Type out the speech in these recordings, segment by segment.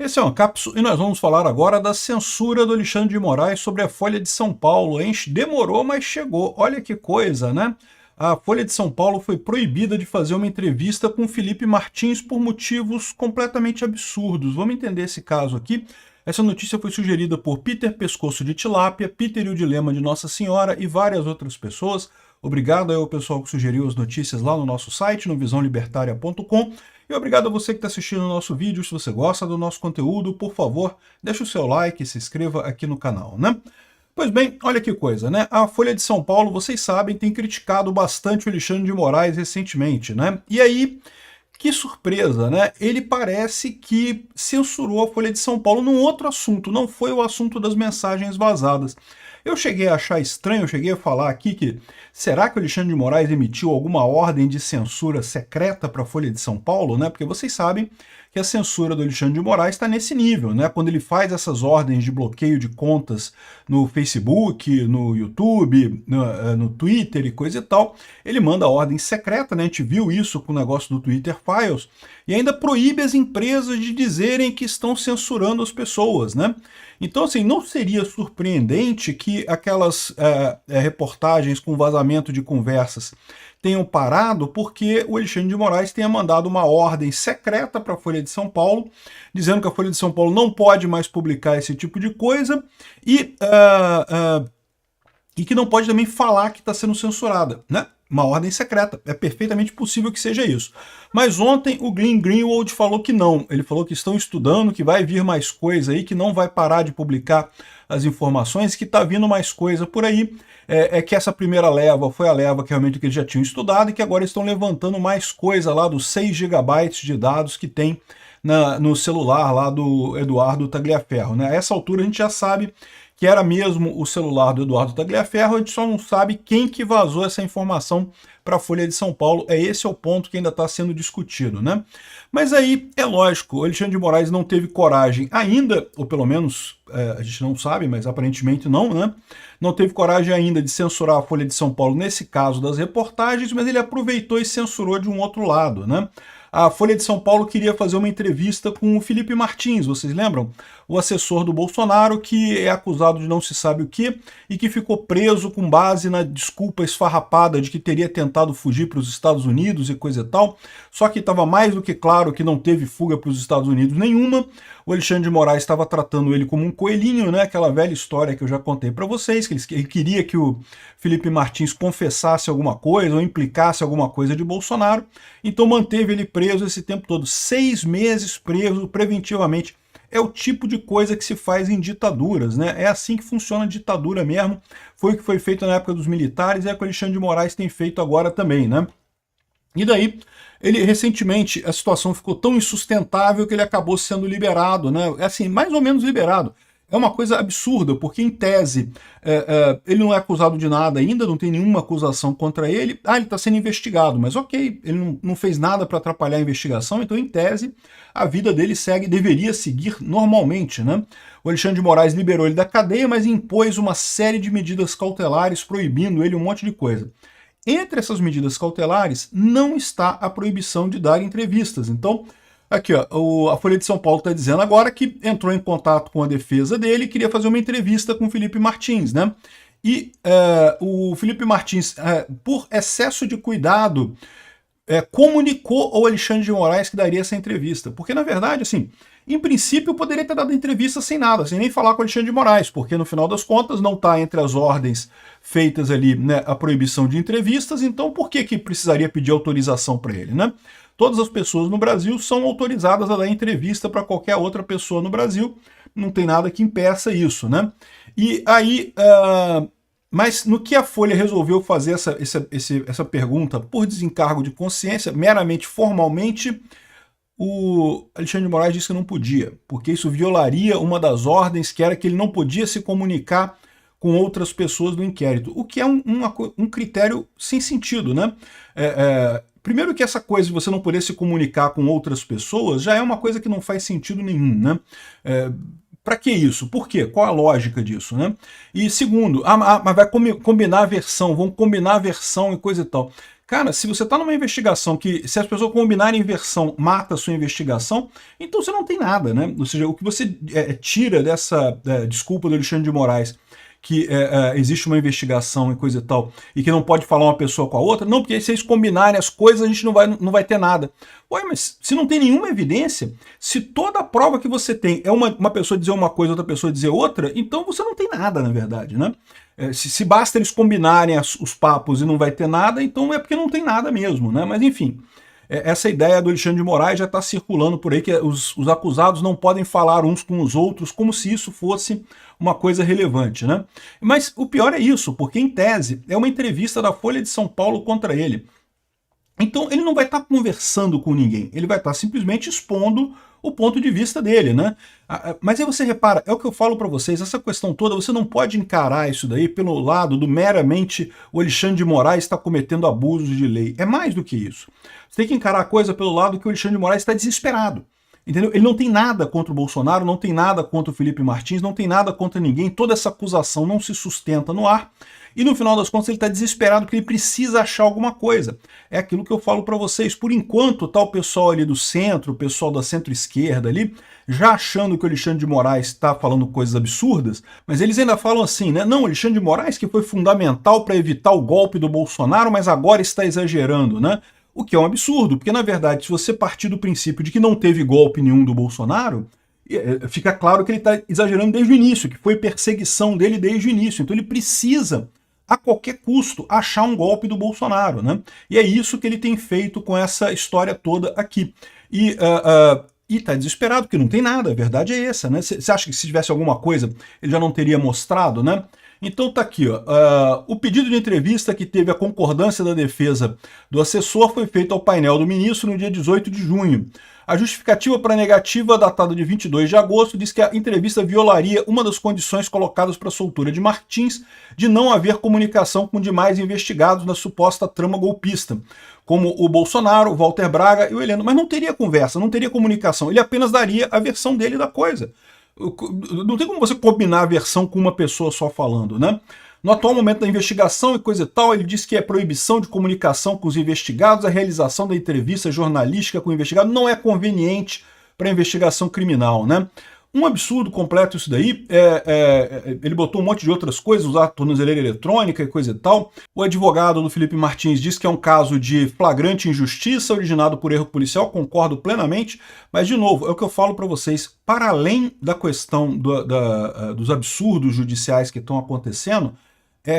Esse é uma cápsula e nós vamos falar agora da censura do Alexandre de Moraes sobre a Folha de São Paulo, hein? Demorou, mas chegou. Olha que coisa, né? A Folha de São Paulo foi proibida de fazer uma entrevista com Felipe Martins por motivos completamente absurdos. Vamos entender esse caso aqui. Essa notícia foi sugerida por Peter Pescoço de Tilápia, Peter e o Dilema de Nossa Senhora e várias outras pessoas. Obrigado ao pessoal que sugeriu as notícias lá no nosso site, no visãolibertaria.com. E obrigado a você que está assistindo o nosso vídeo. Se você gosta do nosso conteúdo, por favor, deixe o seu like e se inscreva aqui no canal, né? Pois bem, olha que coisa, né? A Folha de São Paulo, vocês sabem, tem criticado bastante o Alexandre de Moraes recentemente, né? E aí, que surpresa, né? Ele parece que censurou a Folha de São Paulo num outro assunto, não foi o assunto das mensagens vazadas. Eu cheguei a achar estranho, eu cheguei a falar aqui que será que o Alexandre de Moraes emitiu alguma ordem de censura secreta para a Folha de São Paulo, né? Porque vocês sabem que a censura do Alexandre de Moraes está nesse nível, né? Quando ele faz essas ordens de bloqueio de contas no Facebook, no YouTube, no Twitter e coisa e tal, ele manda ordem secreta, né? A gente viu isso com o negócio do Twitter Files, e ainda proíbe as empresas de dizerem que estão censurando as pessoas, né? Então, assim, não seria surpreendente que aquelas reportagens com vazamento de conversas tenham parado porque o Alexandre de Moraes tenha mandado uma ordem secreta para a Folha de São Paulo, dizendo que a Folha de São Paulo não pode mais publicar esse tipo de coisa e que não pode também falar que está sendo censurada, né? Uma ordem secreta. É perfeitamente possível que seja isso. Mas ontem o Glenn Greenwald falou que não. Ele falou que estão estudando, que vai vir mais coisa aí, que não vai parar de publicar as informações, que está vindo mais coisa por aí. Que essa primeira leva foi a leva que realmente que eles já tinham estudado e que agora estão levantando mais coisa lá dos 6 gigabytes de dados que tem no celular lá do Eduardo Tagliaferro, né? A essa altura a gente já sabe que era mesmo o celular do Eduardo Tagliaferro, a gente só não sabe quem que vazou essa informação para a Folha de São Paulo. Esse é o ponto que ainda está sendo discutido, né? Mas aí, é lógico, o Alexandre de Moraes não teve coragem ainda, ou pelo menos a gente não sabe, mas aparentemente não, né? Não teve coragem ainda de censurar a Folha de São Paulo nesse caso das reportagens, mas ele aproveitou e censurou de um outro lado, né? A Folha de São Paulo queria fazer uma entrevista com o Felipe Martins, vocês lembram? O assessor do Bolsonaro, que é acusado de não se sabe o quê, e que ficou preso com base na desculpa esfarrapada de que teria tentado fugir para os Estados Unidos e coisa e tal, só que estava mais do que claro que não teve fuga para os Estados Unidos nenhuma. O Alexandre de Moraes estava tratando ele como um coelhinho, né? Aquela velha história que eu já contei para vocês, que ele queria que o Felipe Martins confessasse alguma coisa ou implicasse alguma coisa de Bolsonaro, então manteve ele preso esse tempo todo, 6 meses preso preventivamente. É o tipo de coisa que se faz em ditaduras, né? É assim que funciona a ditadura mesmo. Foi o que foi feito na época dos militares e é o que o Alexandre de Moraes tem feito agora também, né? E daí, ele recentemente, a situação ficou tão insustentável que ele acabou sendo liberado, né? Assim, mais ou menos liberado. É uma coisa absurda, porque em tese ele não é acusado de nada ainda, não tem nenhuma acusação contra ele. Ele está sendo investigado, mas ok, ele não fez nada para atrapalhar a investigação, então em tese a vida dele deveria seguir normalmente, né? O Alexandre de Moraes liberou ele da cadeia, mas impôs uma série de medidas cautelares, proibindo ele um monte de coisa. Entre essas medidas cautelares não está a proibição de dar entrevistas. Então, aqui, ó, a Folha de São Paulo está dizendo agora que entrou em contato com a defesa dele e queria fazer uma entrevista com o Felipe Martins, né? E o Felipe Martins, por excesso de cuidado, comunicou ao Alexandre de Moraes que daria essa entrevista. Porque, na verdade, assim, em princípio, poderia ter dado entrevista sem nada, sem nem falar com o Alexandre de Moraes, porque, no final das contas, não está entre as ordens feitas ali, né, a proibição de entrevistas, então por que precisaria pedir autorização para ele, né? Todas as pessoas no Brasil são autorizadas a dar entrevista para qualquer outra pessoa no Brasil, não tem nada que impeça isso, né? E aí, mas no que a Folha resolveu fazer essa pergunta por desencargo de consciência, meramente formalmente, o Alexandre de Moraes disse que não podia, porque isso violaria uma das ordens, que era que ele não podia se comunicar com outras pessoas do inquérito, o que é um critério sem sentido, né? Primeiro que essa coisa de você não poder se comunicar com outras pessoas já é uma coisa que não faz sentido nenhum, né? Para que isso? Por quê? Qual a lógica disso, né? E segundo, mas vai combinar a versão, vão combinar a versão e coisa e tal. Cara, se você está numa investigação que, se as pessoas combinarem versão, mata a sua investigação, então você não tem nada, né? Ou seja, o que você tira dessa desculpa do Alexandre de Moraes, que existe uma investigação e coisa e tal, e que não pode falar uma pessoa com a outra, não, porque se eles combinarem as coisas, a gente não vai ter nada. Ué, mas se não tem nenhuma evidência, se toda a prova que você tem é uma pessoa dizer uma coisa, outra pessoa dizer outra, então você não tem nada, na verdade, né? Se basta eles combinarem os papos e não vai ter nada, então é porque não tem nada mesmo, né? Mas enfim, essa ideia do Alexandre de Moraes já está circulando por aí, que os acusados não podem falar uns com os outros, como se isso fosse uma coisa relevante, né? Mas o pior é isso, porque em tese é uma entrevista da Folha de São Paulo contra ele. Então ele não vai estar conversando com ninguém, ele vai estar simplesmente expondo o ponto de vista dele, né? Mas aí você repara, é o que eu falo para vocês, essa questão toda, você não pode encarar isso daí pelo lado do meramente o Alexandre de Moraes está cometendo abusos de lei. É mais do que isso. Você tem que encarar a coisa pelo lado que o Alexandre de Moraes está desesperado. Entendeu? Ele não tem nada contra o Bolsonaro, não tem nada contra o Felipe Martins, não tem nada contra ninguém, toda essa acusação não se sustenta no ar, e no final das contas ele está desesperado porque ele precisa achar alguma coisa. É aquilo que eu falo para vocês, por enquanto tá o pessoal ali do centro, o pessoal da centro-esquerda ali, já achando que o Alexandre de Moraes está falando coisas absurdas, mas eles ainda falam assim, né? Não, o Alexandre de Moraes que foi fundamental para evitar o golpe do Bolsonaro, mas agora está exagerando, né? O que é um absurdo, porque na verdade, se você partir do princípio de que não teve golpe nenhum do Bolsonaro, fica claro que ele está exagerando desde o início, que foi perseguição dele desde o início. Então ele precisa, a qualquer custo, achar um golpe do Bolsonaro, né? E é isso que ele tem feito com essa história toda aqui. E tá desesperado, porque não tem nada, a verdade é essa, né? Você acha que se tivesse alguma coisa, ele já não teria mostrado, né? Então tá aqui, ó, o pedido de entrevista que teve a concordância da defesa do assessor foi feito ao painel do ministro no dia 18 de junho. A justificativa para a negativa, datada de 22 de agosto, diz que a entrevista violaria uma das condições colocadas para a soltura de Martins, de não haver comunicação com demais investigados na suposta trama golpista, como o Bolsonaro, o Walter Braga e o Heleno. Mas não teria conversa, não teria comunicação, ele apenas daria a versão dele da coisa. Não tem como você combinar a versão com uma pessoa só falando, né? No atual momento da investigação e coisa e tal, ele diz que é proibição de comunicação com os investigados, a realização da entrevista jornalística com o investigado não é conveniente para a investigação criminal, né? Um absurdo completo isso daí, ele botou um monte de outras coisas, usar a tornozeleira eletrônica e coisa e tal. O advogado do Felipe Martins diz que é um caso de flagrante injustiça originado por erro policial, concordo plenamente, mas de novo, é o que eu falo para vocês, para além da questão dos absurdos judiciais que estão acontecendo,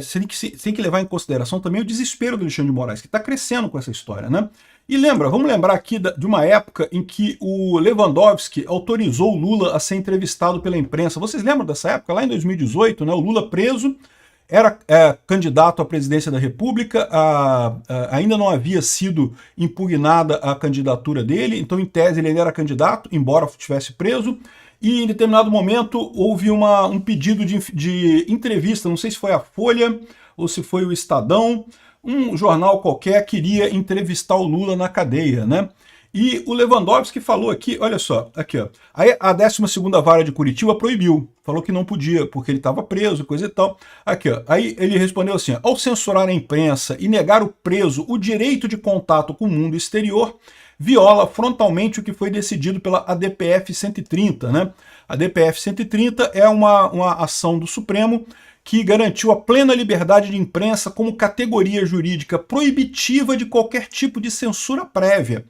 você tem que levar em consideração também o desespero do Alexandre de Moraes, que está crescendo com essa história, né? E vamos lembrar aqui de uma época em que o Lewandowski autorizou o Lula a ser entrevistado pela imprensa. Vocês lembram dessa época? Lá em 2018, né, o Lula preso, era candidato à presidência da República, ainda não havia sido impugnada a candidatura dele, então em tese ele ainda era candidato, embora estivesse preso, e em determinado momento houve um pedido de entrevista, não sei se foi a Folha ou se foi o Estadão, um jornal qualquer queria entrevistar o Lula na cadeia, né? E o Lewandowski falou aqui, olha só, aqui ó, aí a 12ª Vara de Curitiba proibiu, falou que não podia, porque ele estava preso, coisa e tal. Aqui ó, aí ele respondeu assim, ao censurar a imprensa e negar o preso o direito de contato com o mundo exterior, viola frontalmente o que foi decidido pela ADPF 130, né? A ADPF 130 é uma ação do Supremo que garantiu a plena liberdade de imprensa como categoria jurídica proibitiva de qualquer tipo de censura prévia.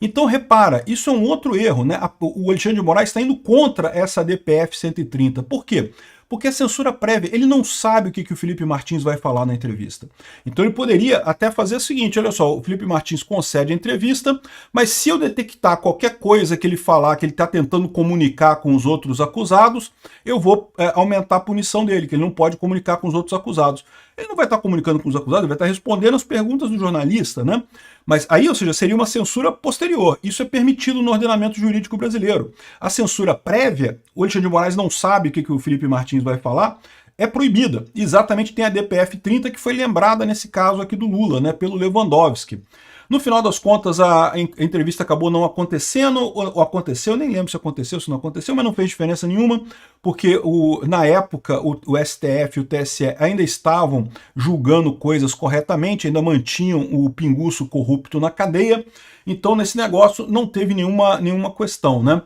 Então, repara, isso é um outro erro, né? O Alexandre de Moraes está indo contra essa DPF 130. Por quê? Porque a censura prévia, ele não sabe o que o Felipe Martins vai falar na entrevista. Então ele poderia até fazer o seguinte, olha só, o Felipe Martins concede a entrevista, mas se eu detectar qualquer coisa que ele falar, que ele está tentando comunicar com os outros acusados, eu vou aumentar a punição dele, que ele não pode comunicar com os outros acusados. Ele não vai estar comunicando com os acusados, ele vai estar respondendo as perguntas do jornalista, né? Mas aí, ou seja, seria uma censura posterior. Isso é permitido no ordenamento jurídico brasileiro. A censura prévia, o Alexandre de Moraes não sabe o que o Felipe Martins vai falar, é proibida. Exatamente tem a DPF 30 que foi lembrada nesse caso aqui do Lula, né, pelo Lewandowski. No final das contas, a entrevista acabou não acontecendo, ou aconteceu, nem lembro se aconteceu, se não aconteceu, mas não fez diferença nenhuma, porque na época o STF e o TSE ainda estavam julgando coisas corretamente, ainda mantinham o pinguço corrupto na cadeia, então nesse negócio não teve nenhuma questão, né?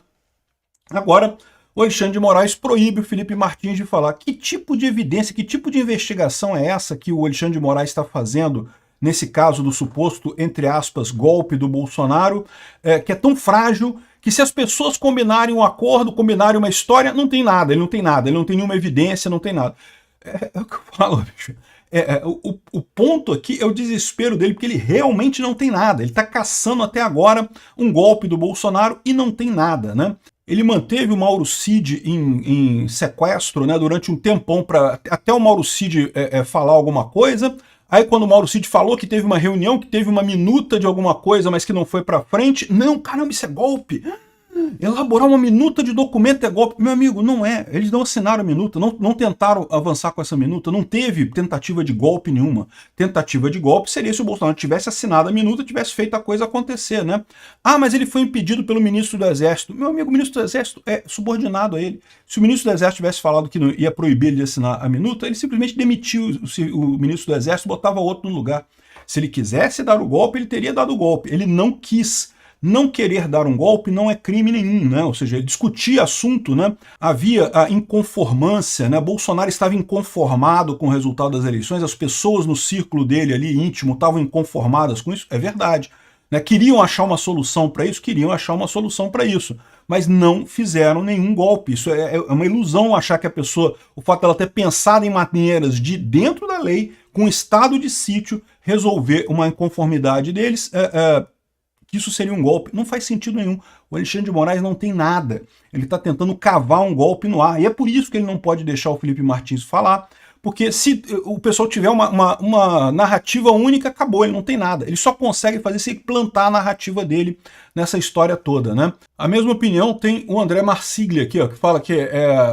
Agora, o Alexandre de Moraes proíbe o Felipe Martins de falar. Que tipo de evidência, que tipo de investigação é essa que o Alexandre de Moraes está fazendo nesse caso do suposto, entre aspas, golpe do Bolsonaro, que é tão frágil que se as pessoas combinarem um acordo, combinarem uma história, não tem nada, ele não tem nada, ele não tem nenhuma evidência, não tem nada. É o que eu falo, bicho. O ponto aqui é o desespero dele, porque ele realmente não tem nada. Ele está caçando até agora um golpe do Bolsonaro e não tem nada, né? Ele manteve o Mauro Cid em sequestro, né, durante um tempão, para até o Mauro Cid falar alguma coisa. Aí quando o Mauro Cid falou que teve uma reunião, que teve uma minuta de alguma coisa, mas que não foi para frente, não, caramba, isso é golpe. Elaborar uma minuta de documento é golpe. Meu amigo, não é. Eles não assinaram a minuta, não tentaram avançar com essa minuta, não teve tentativa de golpe nenhuma. Tentativa de golpe seria se o Bolsonaro tivesse assinado a minuta, tivesse feito a coisa acontecer, né? Ah, mas ele foi impedido pelo ministro do Exército. Meu amigo, o ministro do Exército é subordinado a ele. Se o ministro do Exército tivesse falado que não ia proibir ele de assinar a minuta, ele simplesmente demitiu o ministro do Exército e botava outro no lugar. Se ele quisesse dar o golpe, ele teria dado o golpe. Ele não quis. Não querer dar um golpe não é crime nenhum, né? Ou seja, discutir assunto, né? Havia a inconformância, né? Bolsonaro estava inconformado com o resultado das eleições, as pessoas no círculo dele ali íntimo estavam inconformadas com isso, é verdade. Né? Queriam achar uma solução para isso, mas não fizeram nenhum golpe. Isso é uma ilusão achar que a pessoa, o fato dela ter pensado em maneiras de, dentro da lei, com estado de sítio, resolver uma inconformidade deles, que isso seria um golpe. Não faz sentido nenhum. O Alexandre de Moraes não tem nada. Ele está tentando cavar um golpe no ar. E é por isso que ele não pode deixar o Felipe Martins falar, porque se o pessoal tiver uma narrativa única, acabou, ele não tem nada. Ele só consegue fazer se plantar a narrativa dele nessa história toda, né? A mesma opinião tem o André Marsiglia aqui, ó, que fala que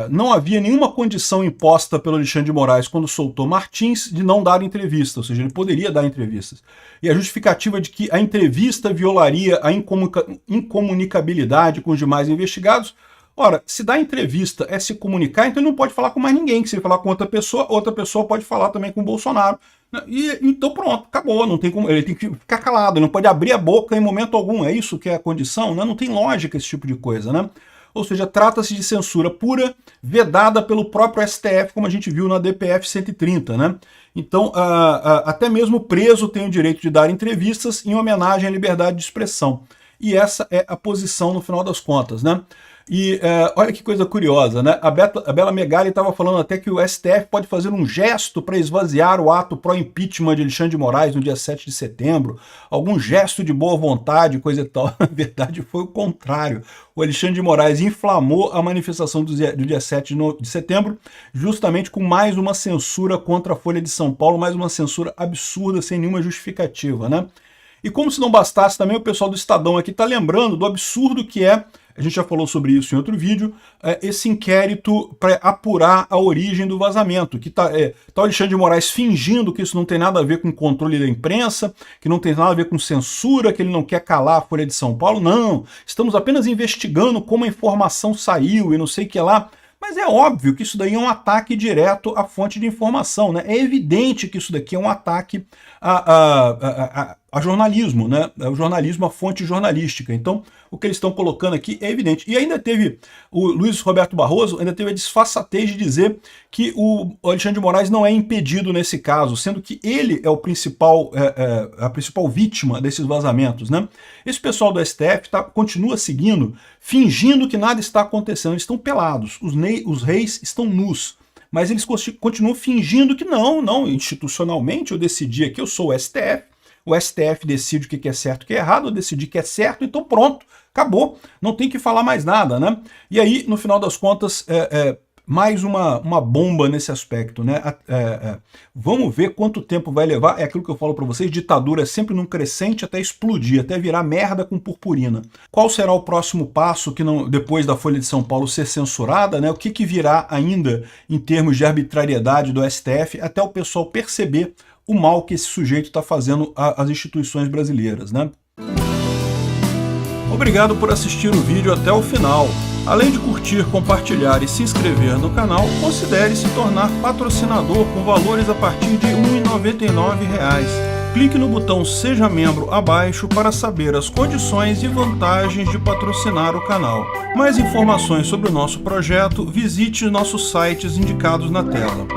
não havia nenhuma condição imposta pelo Alexandre de Moraes quando soltou Martins de não dar entrevista, ou seja, ele poderia dar entrevistas. E a justificativa de que a entrevista violaria a incomunicabilidade com os demais investigados. Ora, se dar entrevista é se comunicar, então ele não pode falar com mais ninguém, que se ele falar com outra pessoa pode falar também com o Bolsonaro. Então pronto, acabou, não tem como, ele tem que ficar calado, ele não pode abrir a boca em momento algum, é isso que é a condição, né? Não tem lógica esse tipo de coisa, né? Ou seja, trata-se de censura pura, vedada pelo próprio STF, como a gente viu na DPF 130, né? Então, até mesmo o preso tem o direito de dar entrevistas em homenagem à liberdade de expressão. E essa é a posição no final das contas, né? E olha que coisa curiosa, né? A Bela Megali estava falando até que o STF pode fazer um gesto para esvaziar o ato pró-impeachment de Alexandre de Moraes no dia 7 de setembro, algum gesto de boa vontade, coisa e tal. Na verdade, foi o contrário. O Alexandre de Moraes inflamou a manifestação do dia 7 de setembro, justamente com mais uma censura contra a Folha de São Paulo, mais uma censura absurda, sem nenhuma justificativa, né? E como se não bastasse, também o pessoal do Estadão aqui está lembrando do absurdo que é, a gente já falou sobre isso em outro vídeo, esse inquérito para apurar a origem do vazamento, que tá o Alexandre de Moraes fingindo que isso não tem nada a ver com controle da imprensa, que não tem nada a ver com censura, que ele não quer calar a Folha de São Paulo. Não, estamos apenas investigando como a informação saiu e não sei o que lá. Mas é óbvio que isso daí é um ataque direto à fonte de informação, né? É evidente que isso daqui é um ataque a jornalismo, né? O jornalismo, a fonte jornalística. Então, o que eles estão colocando aqui é evidente. E ainda teve, o Luiz Roberto Barroso ainda teve a disfarçatez de dizer que o Alexandre de Moraes não é impedido nesse caso, sendo que ele é o principal, a principal vítima desses vazamentos, né? Esse pessoal do STF continua seguindo, fingindo que nada está acontecendo. Eles estão pelados, os reis estão nus. Mas eles continuam fingindo que não, institucionalmente eu decidi aqui, eu sou o STF decide o que é certo e o que é errado, eu decidi que é certo, então pronto, acabou, não tem que falar mais nada, né? E aí, no final das contas, mais uma bomba nesse aspecto, né? Vamos ver quanto tempo vai levar, é aquilo que eu falo para vocês, ditadura é sempre num crescente até explodir, até virar merda com purpurina. Qual será o próximo passo que depois da Folha de São Paulo ser censurada, né? O que virá ainda em termos de arbitrariedade do STF, até o pessoal perceber o mal que esse sujeito está fazendo às instituições brasileiras, né? Obrigado por assistir o vídeo até o final. Além de curtir, compartilhar e se inscrever no canal, considere se tornar patrocinador com valores a partir de R$ 1,99. Clique no botão Seja Membro abaixo para saber as condições e vantagens de patrocinar o canal. Mais informações sobre o nosso projeto, visite nossos sites indicados na tela.